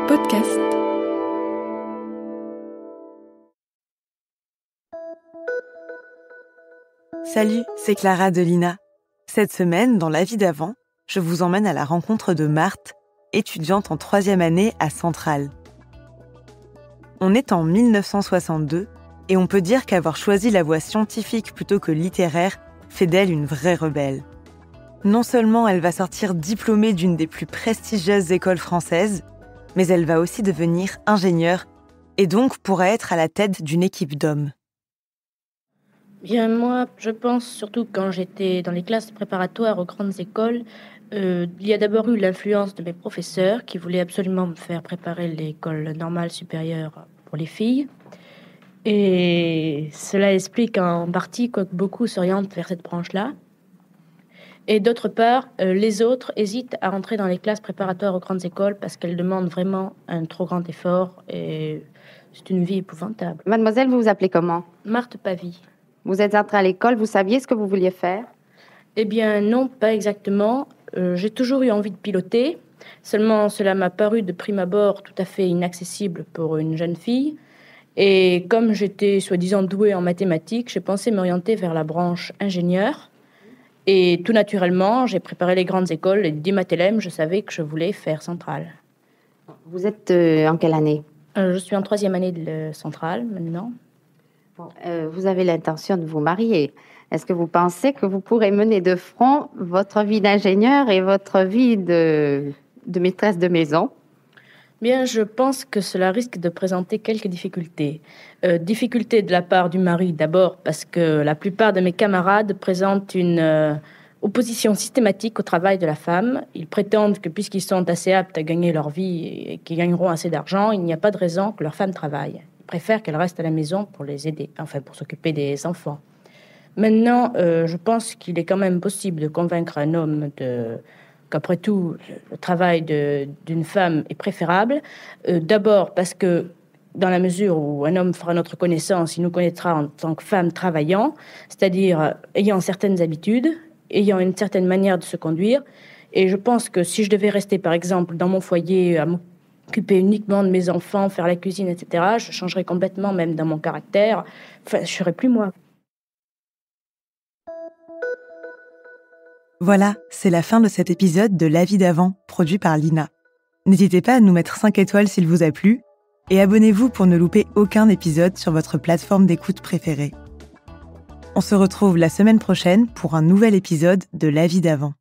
podcast. Salut, c'est Clara de Lina. Cette semaine, dans La vie d'avant, je vous emmène à la rencontre de Marthe, étudiante en 3e année à Centrale. On est en 1962 et on peut dire qu'avoir choisi la voie scientifique plutôt que littéraire fait d'elle une vraie rebelle. Non seulement elle va sortir diplômée d'une des plus prestigieuses écoles françaises, mais elle va aussi devenir ingénieure et donc pourra être à la tête d'une équipe d'hommes. Bien, moi, je pense surtout quand j'étais dans les classes préparatoires aux grandes écoles, il y a d'abord eu l'influence de mes professeurs qui voulaient absolument me faire préparer l'école normale supérieure pour les filles. Et cela explique en partie que beaucoup s'orientent vers cette branche-là. Et d'autre part, les autres hésitent à rentrer dans les classes préparatoires aux grandes écoles parce qu'elles demandent vraiment un trop grand effort et c'est une vie épouvantable. Mademoiselle, vous vous appelez comment? Marthe Pavie. Vous êtes entrée à l'école, vous saviez ce que vous vouliez faire? Eh bien non, pas exactement. J'ai toujours eu envie de piloter. Seulement, cela m'a paru de prime abord tout à fait inaccessible pour une jeune fille. Et comme j'étais soi-disant douée en mathématiques, j'ai pensé m'orienter vers la branche ingénieur. Et tout naturellement, j'ai préparé les grandes écoles et dès ma TLM, je savais que je voulais faire Centrale. Vous êtes en quelle année? Je suis en 3e année de Centrale maintenant. Vous avez l'intention de vous marier. Est-ce que vous pensez que vous pourrez mener de front votre vie d'ingénieur et votre vie de maîtresse de maison? Bien, je pense que cela risque de présenter quelques difficultés. Difficultés de la part du mari d'abord parce que la plupart de mes camarades présentent une opposition systématique au travail de la femme. Ils prétendent que puisqu'ils sont assez aptes à gagner leur vie et qu'ils gagneront assez d'argent, il n'y a pas de raison que leur femme travaille. Ils préfèrent qu'elle reste à la maison pour les aider, enfin pour s'occuper des enfants. Maintenant, je pense qu'il est quand même possible de convaincre un homme qu'après tout, le travail d'une femme est préférable. D'abord parce que dans la mesure où un homme fera notre connaissance, il nous connaîtra en tant que femme travaillant, c'est-à-dire ayant certaines habitudes, ayant une certaine manière de se conduire. Et je pense que si je devais rester, par exemple, dans mon foyer, à m'occuper uniquement de mes enfants, faire la cuisine, etc., je changerais complètement, même dans mon caractère. Enfin, je serais plus moi. Voilà, c'est la fin de cet épisode de La vie d'avant, produit par Lina. N'hésitez pas à nous mettre 5 étoiles s'il vous a plu, et abonnez-vous pour ne louper aucun épisode sur votre plateforme d'écoute préférée. On se retrouve la semaine prochaine pour un nouvel épisode de La vie d'avant.